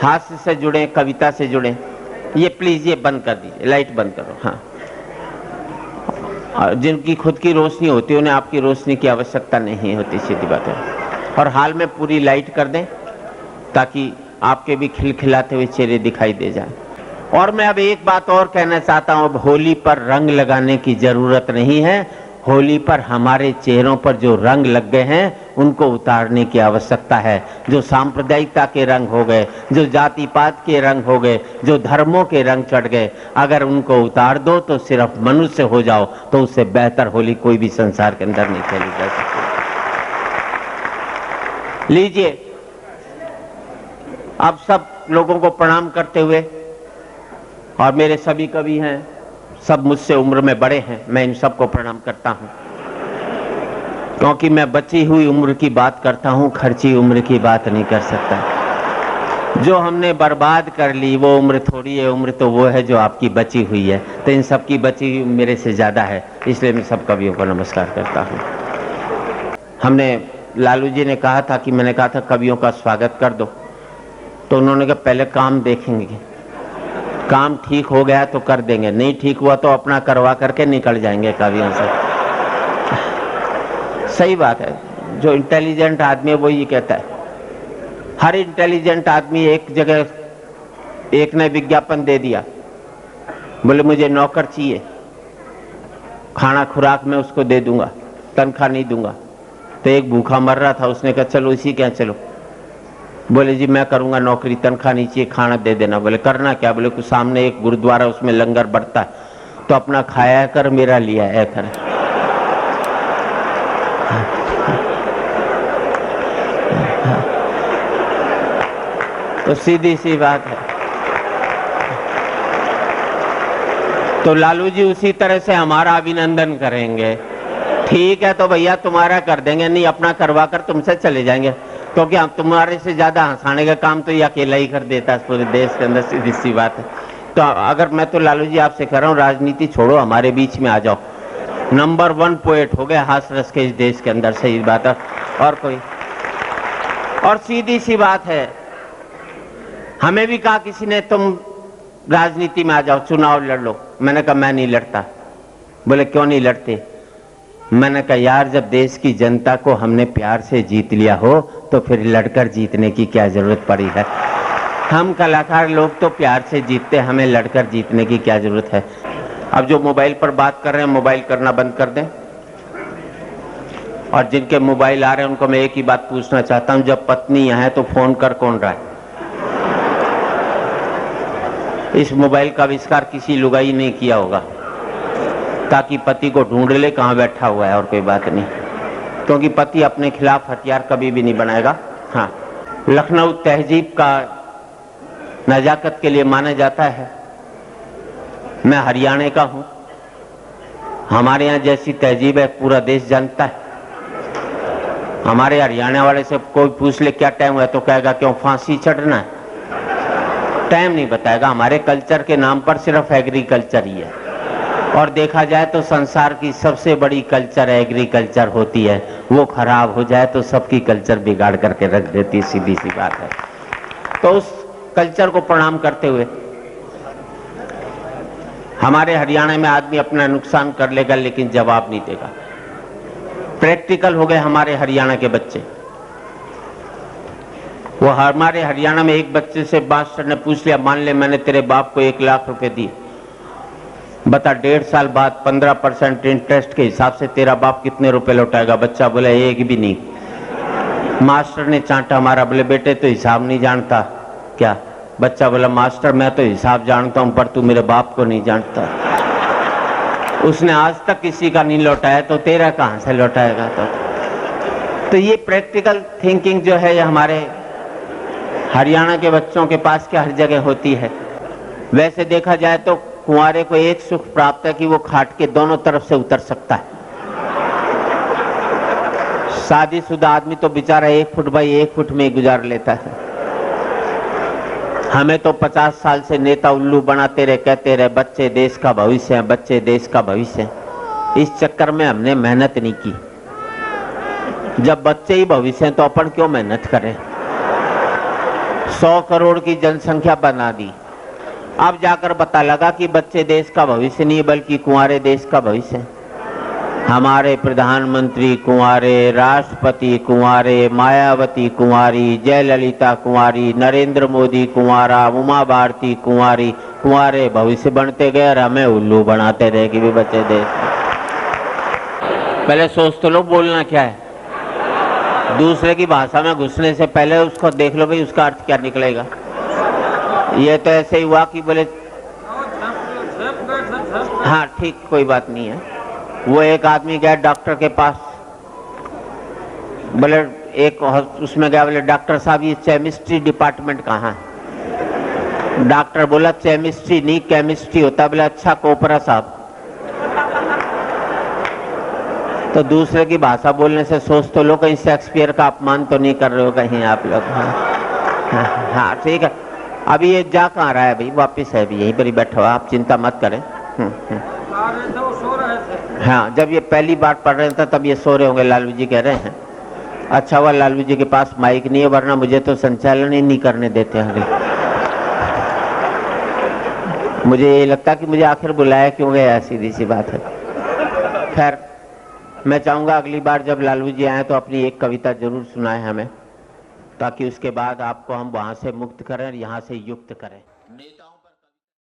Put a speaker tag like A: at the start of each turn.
A: हास्य से जुड़े, कविता से जुड़े। ये प्लीज ये बंद कर दीजिए, लाइट बंद करो। हाँ, जिनकी खुद की रोशनी होती है उन्हें आपकी रोशनी की आवश्यकता नहीं होती, सीधी बात है। और हाल में पूरी लाइट कर दें ताकि आपके भी खिलखिलाते हुए चेहरे दिखाई दे जाए। और मैं अब एक बात और कहना चाहता हूं, अब होली पर रंग लगाने की जरूरत नहीं है। होली पर हमारे चेहरों पर जो रंग लग गए हैं उनको उतारने की आवश्यकता है। जो सांप्रदायिकता के रंग हो गए, जो जाति पात के रंग हो गए, जो धर्मों के रंग चढ़ गए, अगर उनको उतार दो तो सिर्फ मनुष्य हो जाओ, तो उससे बेहतर होली कोई भी संसार के अंदर नहीं खेली जा सकती। लीजिए, अब सब लोगों को प्रणाम करते हुए, और मेरे सभी कवि हैं, सब मुझसे उम्र में बड़े हैं, मैं इन सबको प्रणाम करता हूं, क्योंकि मैं बची हुई उम्र की बात करता हूं, खर्ची उम्र की बात नहीं कर सकता। जो हमने बर्बाद कर ली वो उम्र थोड़ी है, उम्र तो वो है जो आपकी बची हुई है। तो इन सब की बची हुई मेरे से ज्यादा है, इसलिए मैं सब कवियों को नमस्कार करता हूं। हमने, लालू जी ने कहा था कि, मैंने कहा था कवियों का स्वागत कर दो, तो उन्होंने कहा पहले काम देखेंगे, काम ठीक हो गया तो कर देंगे, नहीं ठीक हुआ तो अपना करवा करके निकल जाएंगे कवियों से। सही बात है, जो इंटेलिजेंट आदमी है वो ये कहता है। हर इंटेलिजेंट आदमी एक जगह, एक ने विज्ञापन दे दिया, बोले मुझे नौकर चाहिए, खाना खुराक में उसको दे दूंगा, तनख्वाह नहीं दूंगा। तो एक भूखा मर रहा था, उसने कहा चलो इसी के यहाँ चलो। बोले जी मैं करूंगा नौकरी, तनख्वाह नहीं चाहिए, खाना दे देना। बोले करना क्या? बोले कुछ सामने एक गुरुद्वारा, उसमें लंगर बढ़ता है, तो अपना खाया कर, मेरा लिया है कर। तो सीधी सी बात है। तो लालू जी उसी तरह से हमारा अभिनंदन करेंगे। ठीक है तो भैया तुम्हारा कर देंगे, नहीं अपना करवा कर तुमसे चले जाएंगे, क्योंकि हम तुम्हारे से ज्यादा हंसाने का काम तो ये अकेला ही कर देता है पूरे देश के अंदर, सीधी सी बात है। तो अगर मैं तो लालू जी आपसे कह रहा हूँ, राजनीति छोड़ो, हमारे बीच में आ जाओ। नंबर 1 पोएट हो गए हास रस के इस देश के अंदर, सही बात है। और कोई, और सीधी सी बात है, हमें भी कहा किसी ने तुम राजनीति में आ जाओ, चुनाव लड़ लो। मैंने कहा मैं नहीं लड़ता। बोले क्यों नहीं लड़ते? मैंने कहा यार, जब देश की जनता को हमने प्यार से जीत लिया हो तो फिर लड़कर जीतने की क्या जरूरत पड़ी है? हम कलाकार लोग तो प्यार से जीतते, हमें लड़कर जीतने की क्या जरूरत है? अब जो मोबाइल पर बात कर रहे हैं, मोबाइल करना बंद कर दें। और जिनके मोबाइल आ रहे हैं उनको मैं एक ही बात पूछना चाहता हूं, जब पत्नी यहाँ है तो फोन कर कौन रहा है? इस मोबाइल का आविष्कार किसी लुगाई ने किया होगा ताकि पति को ढूंढ ले कहां बैठा हुआ है, और कोई बात नहीं, क्योंकि पति अपने खिलाफ हथियार कभी भी नहीं बनाएगा। हाँ, लखनऊ तहजीब का नजाकत के लिए माना जाता है। मैं हरियाणा का हूं, हमारे यहाँ जैसी तहजीब है पूरा देश जानता है। हमारे हरियाणा वाले से कोई पूछ ले क्या टाइम हुआ तो कहेगा क्यों फांसी चढ़ना है, टाइम नहीं बताएगा। हमारे कल्चर के नाम पर सिर्फ एग्रीकल्चर ही है, और देखा जाए तो संसार की सबसे बड़ी कल्चर एग्रीकल्चर होती है। वो खराब हो जाए तो सबकी कल्चर बिगाड़ करके रख देती, सीधी सी बात है। तो उस कल्चर को प्रणाम करते हुए, हमारे हरियाणा में आदमी अपना नुकसान कर लेगा लेकिन जवाब नहीं देगा। प्रैक्टिकल हो गए हमारे हरियाणा के बच्चे। वो हमारे हरियाणा में एक बच्चे से मास्टर ने पूछ लिया, मान ले मैंने तेरे बाप को 1 लाख रुपए दिए, बता 1.5 साल बाद 15% इंटरेस्ट के हिसाब से तेरा बाप कितने रुपए लौटाएगा? बच्चा बोला एक भी नहीं। मास्टर ने चांटा मारा, बोले बेटे तो हिसाब नहीं जानता क्या? बच्चा बोला मास्टर मैं तो हिसाब जानता हूं पर तू मेरे बाप को नहीं जानता। उसने आज तक किसी का नहीं लौटाया तो तेरा कहां से लौटाएगा? तो ये प्रैक्टिकल थिंकिंग जो है ये हमारे हरियाणा के बच्चों के पास क्या हर जगह होती है। वैसे देखा जाए तो कुंवारे को एक सुख प्राप्त है कि वो खाट के दोनों तरफ से उतर सकता है। शादीशुदा आदमी तो बेचारा 1 फुट बाई 1 फुट में गुजार लेता है। हमें तो 50 साल से नेता उल्लू बनाते रहे, कहते रहे बच्चे देश का भविष्य है, बच्चे देश का भविष्य है। इस चक्कर में हमने मेहनत नहीं की। जब बच्चे ही भविष्य हैं तो अपन क्यों मेहनत करें? 100 करोड़ की जनसंख्या बना दी। अब जाकर पता लगा कि बच्चे देश का भविष्य नहीं बल्कि कुंवारे देश का भविष्य है। हमारे प्रधानमंत्री कुंवारे, राष्ट्रपति कुंवारे, मायावती कुंवारी, जयललिता कुंवारी, नरेंद्र मोदी कुंवारा, उमा भारती कुंवारी, कुंवारे भविष्य बनते गए और हमें उल्लू बनाते रहे कि भी बच्चे देश। पहले सोच तो लो बोलना क्या है। दूसरे की भाषा में घुसने से पहले उसको देख लो भाई उसका अर्थ क्या निकलेगा। ये तो ऐसे ही हुआ कि बोले हाँ ठीक, कोई बात नहीं है। वो एक आदमी गया डॉक्टर के पास, बोले एक उसमें गया, बोले डॉक्टर साहब ये केमिस्ट्री डिपार्टमेंट कहाँ है। डॉक्टर बोला केमिस्ट्री नहीं केमिस्ट्री होता। बोले अच्छा कोपरा साहब। तो दूसरे की भाषा बोलने से सोच तो लो कहीं शेक्सपियर का अपमान तो नहीं कर रहे हो कहीं आप लोग। हाँ ठीक है। अभी ये जा कहाँ रहा है भाई, वापिस है अभी यहीं पर ही बैठा हुआ, आप चिंता मत करें। हाँ, जब ये पहली बार पढ़ रहे थे तब ये सो रहे होंगे, लालू जी कह रहे हैं। अच्छा हुआ लालू जी के पास माइक नहीं है, वरना मुझे तो संचालन ही नहीं करने देते आगे। मुझे ये लगता कि मुझे आखिर बुलाया क्यों गया, सीधी सी बात है। खैर, मैं चाहूंगा अगली बार जब लालू जी आए तो अपनी एक कविता जरूर सुनाए हमें, ताकि उसके बाद आपको हम वहां से मुक्त करें और यहाँ से युक्त करें।